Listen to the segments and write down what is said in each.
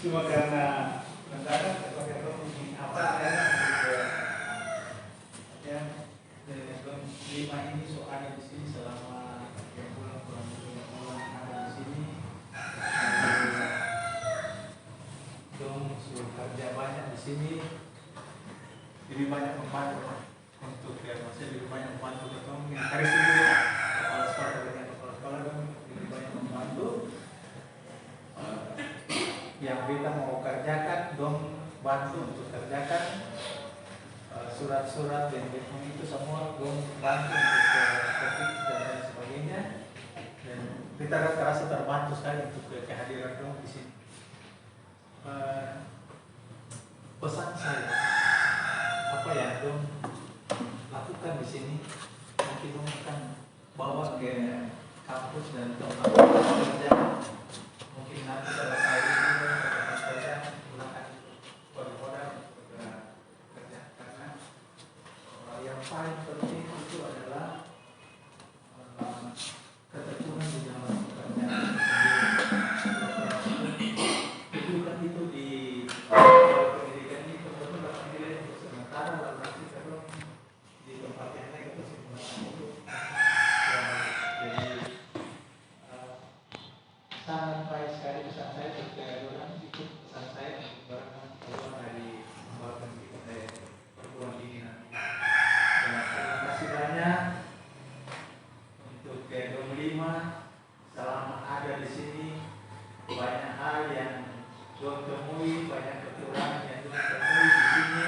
Cuma karena mendadak ketok apa ya lima ini soalnya di sini selama bulan ada di sini dong suruh kerja banyak di sini, lebih banyak membantu untuk ya maksudnya lebih banyak membantu ketong yang hari ini kepala sekolah dengan kepala sekolah dong lebih banyak membantu yang kita mau kerjakan dong bantu untuk kerjakan surat-surat dan itu semua dong bantu untuk ketik dan lain sebagainya, dan kita terasa terbantu sekali untuk kehadiran dong di sini. Pesan saya apa ya dong lakukan di sini, nanti dong akan bawa ke kampus dan tempat kerja. Mungkin nanti selesai ini tempat kerja gunakan kode-kode kerja, karena yang paling penting itu adalah ketekunan di dalam pekerjaan. Kedudukan itu di pendidikan ini betul-betul pendidikan untuk sementara, lalu nanti kalau di tempat yang lain itu menggunakan itu. Jadi sangat baik sekali pesan saya kepada orang itu, pesan saya untuk barang keluar dari pembahasan kita perguruan tinggi nanti. Dan terima kasih banyak untuk Dom 5 selama ada di sini, banyak hal yang Dom temui, banyak kekurangan yang Dom temui di sini,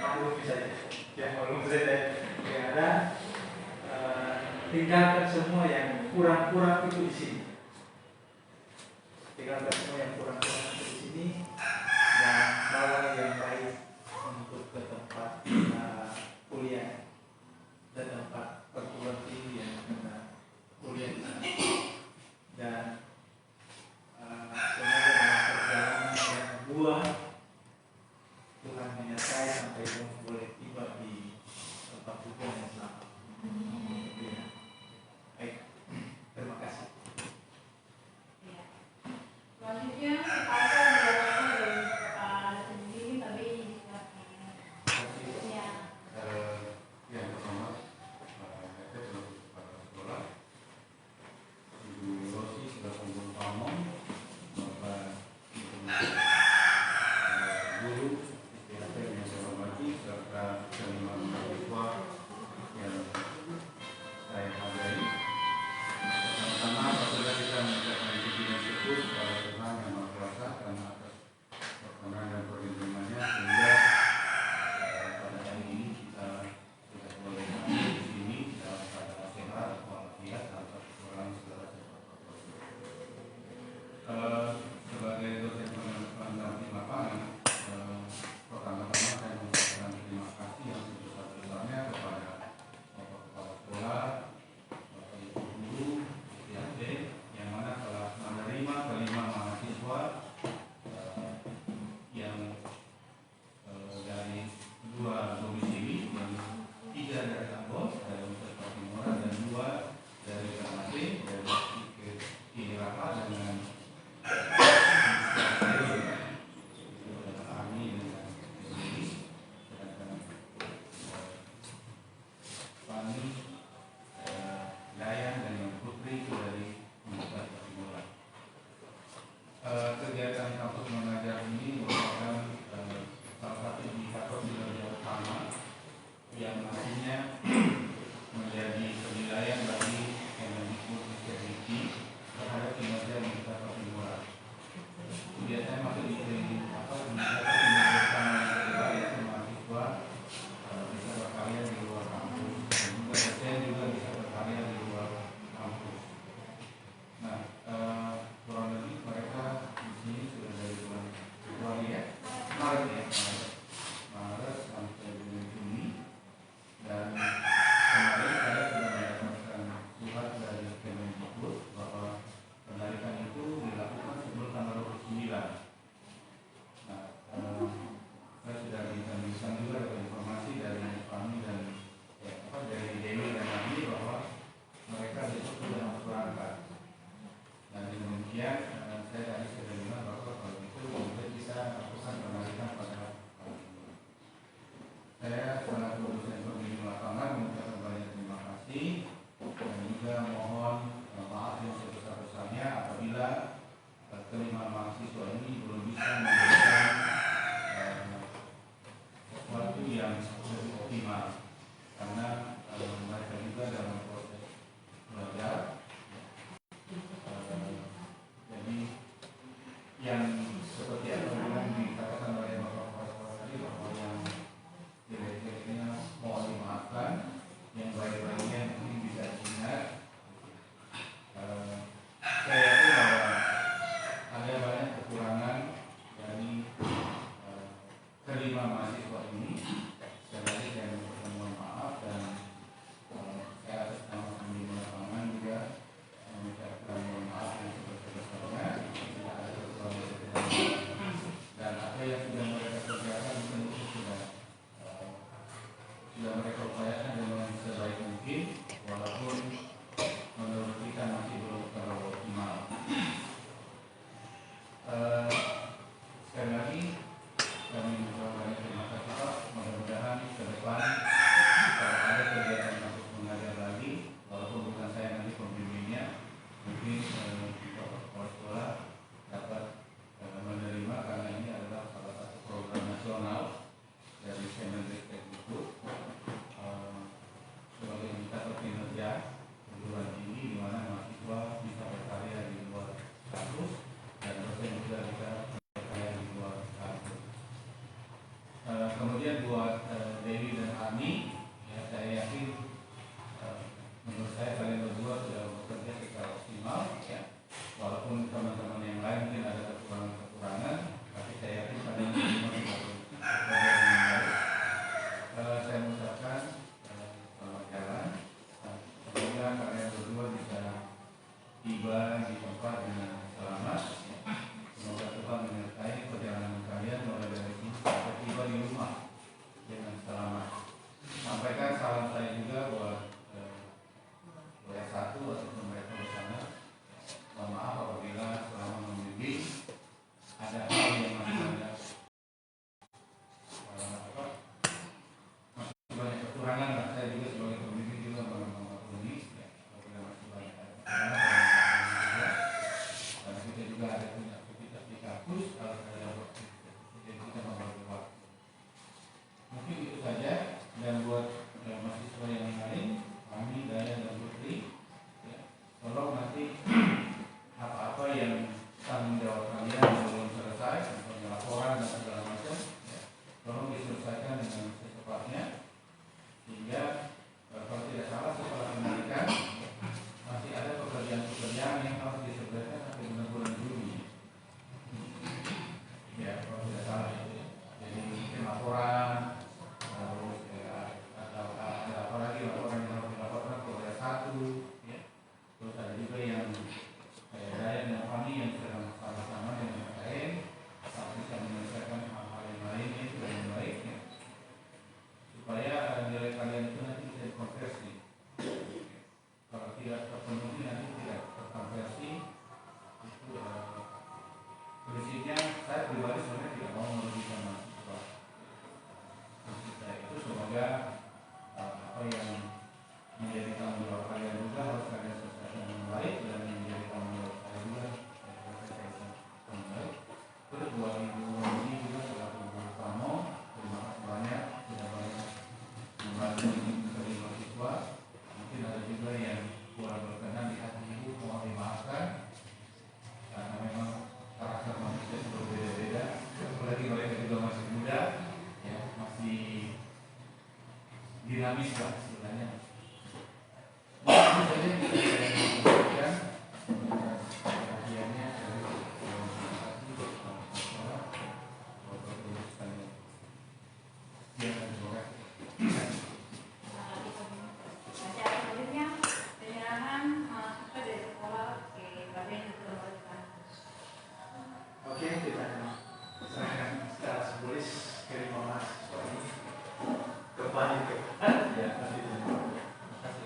maklum saja, yang maklum saja yang ada, tinggalkan semua yang kurang-kurang itu di sini. Tinggalkan semua yang kurang-kurang itu di sini dan bawa yang baik untuk ke tempat kuliah dan tempat perguruan tinggi yang kita kuliah di sana. Dan semoga dalam perjalanan yang buah Tuhan menyertai sampai boleh tiba di tempat tujuan yang selamat. Baik, terima kasih. Selanjutnya pasal dari sendiri tapi yang pertama saya sudah pada sekolah Ibu Rosi sudah kumpul pamong Bapak guru SPST yang saya hormati serta semua mahasiswa yang saya barusan juga ada informasi dari kami dan dari Dewi dan Nabi bahwa mereka besok sudah mau berangkat. Dan demikian saya tadi sudah bilang bahwa kalau itu mungkin bisa lakukan penarikan pada saya selaku dosen pembimbing lapangan mengucapkan banyak terima kasih dan juga mohon maaf yang sebesar-besarnya apabila kelima mahasiswa ini belum bisa memberikan sesuatu yang lebih optimal karena mereka juga dalam proses belajar. Jadi yang seperti apa yang dikatakan oleh Bapak tadi bahwa yang kira-kira mohon dimaafkan, yang baik-baiknya mungkin bisa diingat. Saya yakin bahwa ada banyak kekurangan dari kelima mahasiswa ini. Sekali lagi saya mohon maaf dan saya atas nama pembimbing lapangan juga mengucapkan mohon maaf yang sebesar-besarnya. Dan apa yang sudah mereka kerjakan mungkin itu sudah mereka upayakan dengan sebaik mungkin walaupun menurut kita masih belum terlalu optimal. Sekali lagi kami mengucapkan terima kasih Pak. Mudah-mudahan ke depan kalau ada kegiatan kampus mengajar lagi, walaupun bukan saya nanti pembimbingnya, mungkin kepala sekolah dapat menerima karena ini adalah salah satu program nasional dari Kemendikbud sebagai indikator kinerja perguruan tinggi di mana mahasiswa bisa berkarya di luar kampus dan dosen juga bisa berkarya di luar kampus. Kemudian buat Dewi dan Ami, ya, saya yakin menurut saya kalian berdua sudah bekerja secara optimal, ya. Walaupun teman-teman yang lain mungkin ada kekurangan-kekurangan, tapi saya yakin kalian semua sudah bekerja dengan baik. Saya mengucapkan selamat jalan. Semoga kalian berdua bisa tiba di tempat dengan selamat. Semoga Tuhan menyertai perjalanan kalian mulai dari sini sampai tiba di rumah dengan selamat. Sampaikan salam saya juga buat WS1 ataupun mereka di sana. Mohon maaf apabila selama membimbing ada hal yang masih ada masih banyak kekurangan. Dan saya juga sebagai pembimbing juga mengampuni ya, apabila masih banyak kekurangan dan kita juga ada punya aktivitas di kampus kalau saya jadi kita membagi waktu. Mungkin itu saja. Dan buat mahasiswa yang lain, kami Daya dan Putri, ya, tolong nanti apa-apa yang tanggung jawab kalian yang belum selesai, misalnya laporan dan segala macam, ya, tolong diselesaikan dengan secepatnya. Sehingga kalau tidak salah setelah pendidikan masih ada pekerjaan-pekerjaan yang harus diselesaikan sampai bulan Juni. Ya, kalau tidak salah itu. Ya. Jadi mungkin laporan, terus ada apa lagi laporan yang harus dilaporkan kepada satu, ya. Terus ada juga yang Daya dan kami yang sedang sama-sama dengan KKN saat bisa menyelesaikan hal-hal yang lain itu yang baik, ya. Supaya nilai kalian itu nanti bisa dikonversi. Kalau tidak terpenuhi nanti tidak terkonversi itu prinsipnya saya pribadi sebenarnya tidak mau merugikan mahasiswa. Prinsip saya itu semoga apa yang menjadi tanggung jawab kalian juga harus kalian selesaikan dengan baik dan menjadi tanggung jawab saya juga selesaikan dengan baik. Terus buat Ibu Romi juga selaku Ibu Utama, terima kasih banyak sudah banyak membantu kelima siswa. Mungkin ada juga yang kurang berkenan di hati Ibu, mohon dimaafkan karena memang karakter manusia itu berbeda-beda. Apalagi mereka juga masih muda, ya, masih dinamis lah istilahnya. Itu saja yang bisa saya sampaikan. Perhatiannya dari Acara selanjutnya penyerahan mahasiswa dari sekolah ke Badan Kepegawaian Kampus. Oke, kita serahkan secara simbolis kelima mahasiswa ini. kembali ke Ya, terima kasih.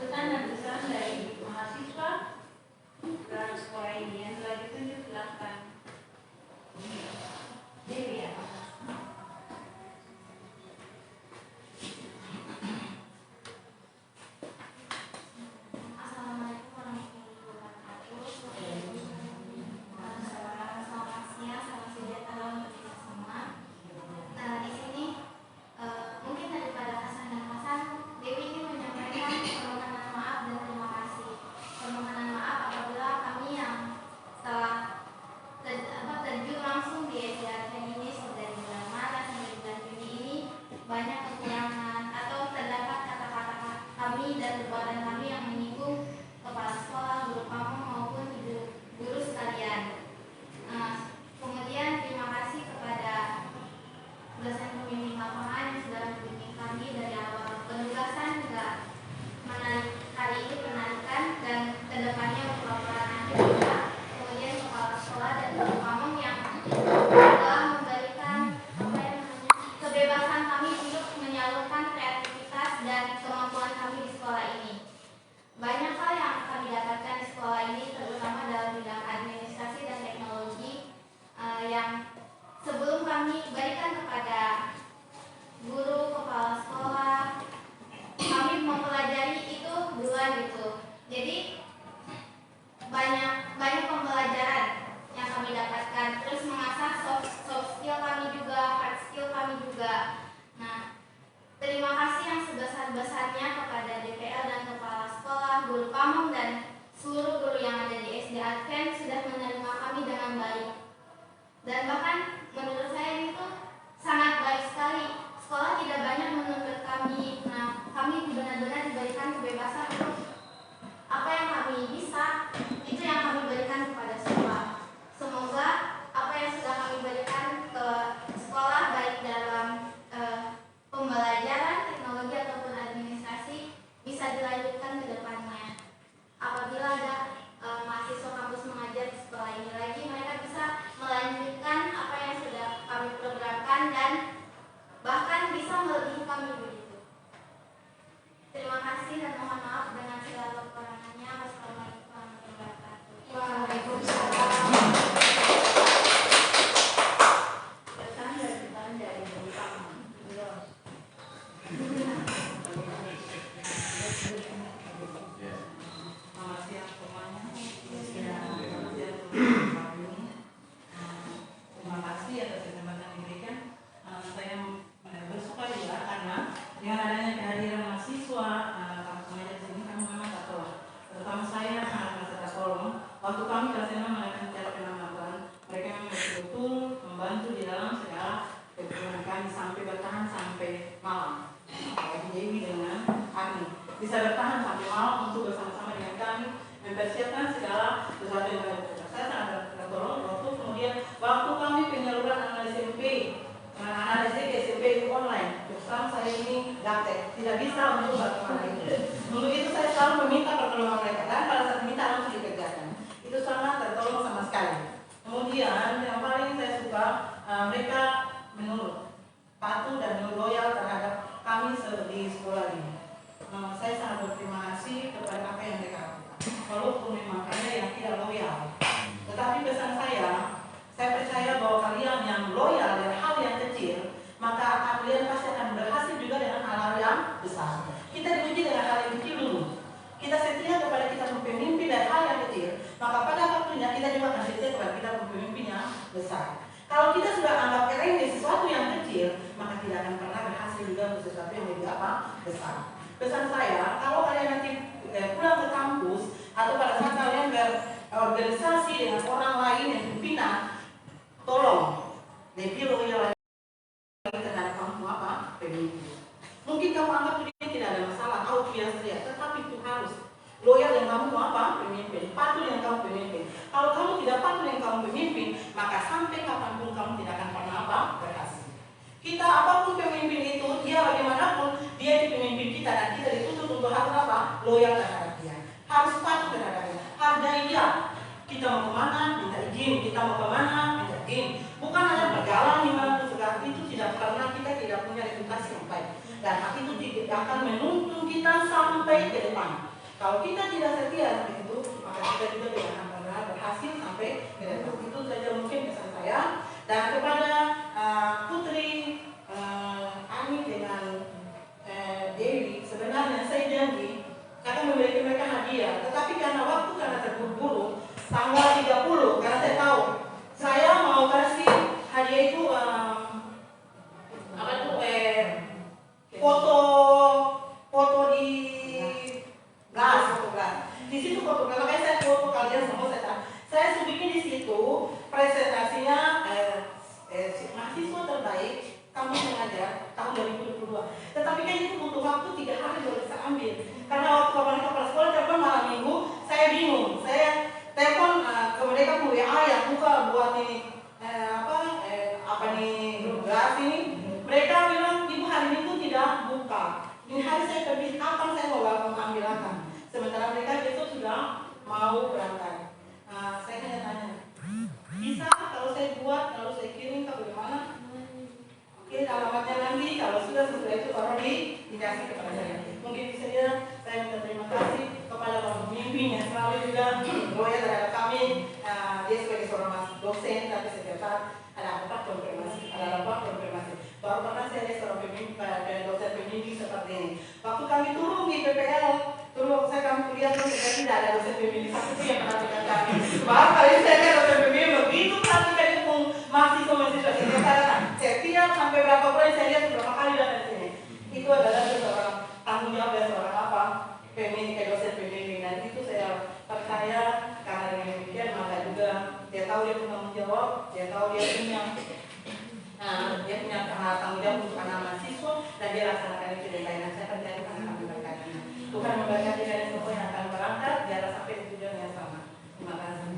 Pesan dan pesan dari mahasiswa dan sekolah ini yang telah ditunjuk silakan. Dewi ya. Assalamualaikum warahmatullahi wabarakatuh. Selamat siang, salam sejahtera untuk kita semua. Di sini mungkin daripada kesan dan pesan, Dewi ingin menyampaikan permohonan maaf dan terima kasih. Permohonan maaf apabila kami yang telah terjun langsung di SDATN ini dari bulan Maret sampai bulan Juni ini banyak kekurangan atau terdapat kata-kata kami dan perbuatan kami yang menyinggung kepala sekolah, guru pamong maupun guru sekalian. Kemudian terima kasih kepada dosen pembimbing lapangan yang sudah membimbing kami dari awal penugasan hingga hari ini penarikan dan kedepannya untuk laporan akhir juga. Kemudian kepala sekolah dan guru pamong yang telah memberikan kebebasan kami untuk menyalurkan kreativitas dan kemampuan kami di sekolah ini. Banyak hal yang kami dapatkan di sekolah ini, terutama dalam bidang administrasi dan teknologi yang sebelum kami berikan kepada guru, kepala sekolah, kami mempelajari itu duluan gitu. Jadi banyak pembelajaran yang kami dapatkan, terus mengasah soft skill kami juga, hard skill kami juga. Nah, terima kasih yang sebesar-besarnya kepada DPL dan kepala sekolah, guru pamong dan seluruh guru yang ada di SD Advent sudah menerima kami dengan baik. Dan bahkan menurut saya itu sangat baik sekali. Sekolah tidak banyak menuntut kami. Nah, kami benar-benar diberikan kebebasan untuk apa yang kami bisa, itu yang kami berikan kepada sekolah. Semoga apa yang sudah kami berikan ke sekolah baik dalam pembelajaran, teknologi ataupun administrasi bisa dilanjutkan ke depannya. Apabila ada mahasiswa kampus mengajar di sekolah ini lagi, mereka bisa melanjutkan apa yang sudah kami programkan dan bahkan bisa melebihi kami begitu. Terima kasih dan mohon maaf dengan segala kekurangannya. Wassalamualaikum warahmatullahi wabarakatuh. Waalaikumsalam. Pesan dan pesan dari guru pamong. Selamat siang semuanya. Selamat siang untuk kami. Terima kasih atas kesempatan yang diberikan. Saya bersukaria karena dengan adanya kehadiran mahasiswa kampus mengajar di sini, kami memang tak tolong. Terutama saya sangat merasa tak tolong. Waktu kami kelas 6 mengadakan cara penambahan, mereka memang betul-betul membantu di dalam segala kebutuhan kami sampai bertahan sampai malam. Apalagi Dewi dengan Arni bisa bertahan sampai malam untuk bersama-sama dengan kami mempersiapkan segala sesuatu yang kami lakukan. Saya sangat tertolong waktu kami penyaluran anak SMP SMP online. Terus terang saya ini gaptek, tidak bisa untuk bagaimana itu. Untuk itu saya selalu meminta pertolongan mereka dan pada saat minta langsung dikerjakan. Itu sangat tertolong sama sekali. Kemudian yang paling saya suka mereka menurut patuh dan loyal terhadap kami di sekolah ini. Saya sangat berterima kasih kepada apa yang mereka lakukan. Walaupun memang ada yang tidak loyal, tetapi pesan saya percaya bahwa kalian yang loyal dengan hal yang kecil, maka kalian pasti akan berhasil juga dengan hal-hal yang besar. Kita diuji dengan hal yang kecil dulu. Kita setia kepada kita pemimpin dari hal yang kecil, maka pada waktunya kita juga akan setia kepada kita pemimpin yang besar. Kalau kita sudah anggap remeh sesuatu yang kecil, maka tidak akan pernah berhasil juga untuk sesuatu yang lebih besar. Pesan saya, kalau kalian nanti pulang ke kampus atau pada saat kalian berorganisasi dengan orang lain yang pimpinan, tolong lebih loyal terhadap kamu pemimpin. Mungkin kamu anggap ini tidak ada masalah, kau biasa saja, tetapi itu harus loyal yang kamu pemimpin, patuh yang kamu pemimpin. Kalau kamu tidak patuh yang kamu pemimpin, maka sampai kapanpun kamu tidak akan pernah berhasil. Kita apapun pemimpin itu, dia bagaimanapun dia itu pemimpin kita dan kita dituntut untuk harus loyal terhadap dia, harus patuh terhadap dia, hargai dia. kita mau kemana, minta izin, kita mau kemana, minta izin. Bukan hanya berjalan di mana sekarang itu tidak, karena kita tidak punya reputasi yang baik. Dan hal itu tidak akan menuntun kita sampai ke depan. Kalau kita tidak setia itu, maka kita juga tidak akan pernah berhasil sampai ke depan. Itu saja mungkin pesan saya. Dan kepada Putri Ani dengan Dewi, sebenarnya saya janji akan memberikan mereka hadiah, tetapi karena waktu karena terburu-buru tanggal 30, karena saya tahu saya mau kasih hadiah itu foto di gas, foto gas. Di situ foto gas, makanya saya foto kalian semua saya bikin di situ presentasinya mahasiswa terbaik kamu mengajar tahun 2022. Tetapi kan itu butuh waktu 3 hari baru bisa ambil. Karena waktu kepala sekolah telepon malam minggu, saya bingung. Saya telepon ke mereka ke WA yang buka buat ini apa nih grup gas ini. Mereka bilang ibu hari minggu tidak buka. Ini hari saya pergi, kapan saya mau ambil akan. Sementara mereka besok sudah mau berangkat. Saya hanya tanya, bisa kalau saya buat, kalau saya kirim ke bagaimana? Oke, alamatnya nanti kalau sudah sesuai itu baru dikasih kepada saya. Mungkin bisa saya minta terima kasih kepada Pak Pemimpin yang selalu juga loyal terhadap kami. Dia sebagai seorang dosen, tapi setiap saat ada apa konfirmasi, Baru pernah saya lihat seorang pemimpin, dosen pembimbing seperti ini. Waktu kami turun di PPL, kami kuliah terus tidak ada dosen pembimbing satu itu yang perhatikan kami. Baru kali saya lihat dosen pembimbing begitu perhatikan itu mahasiswa setiap sampai berapa bulan saya lihat beberapa kali datang ke sini. Itu adalah seorang tanggung jawab dari seorang dosen pembimbing. Dan itu saya percaya karena dengan demikian maka juga dia tahu dia punya tanggung jawab, dia tahu dia punya tanggung jawab untuk anak mahasiswa dan dia laksanakan itu dengan baik. Dan saya percaya Tuhan akan memberkati. Tuhan memberkati kalian semua yang akan berangkat biar sampai tujuan yang sama. Terima kasih.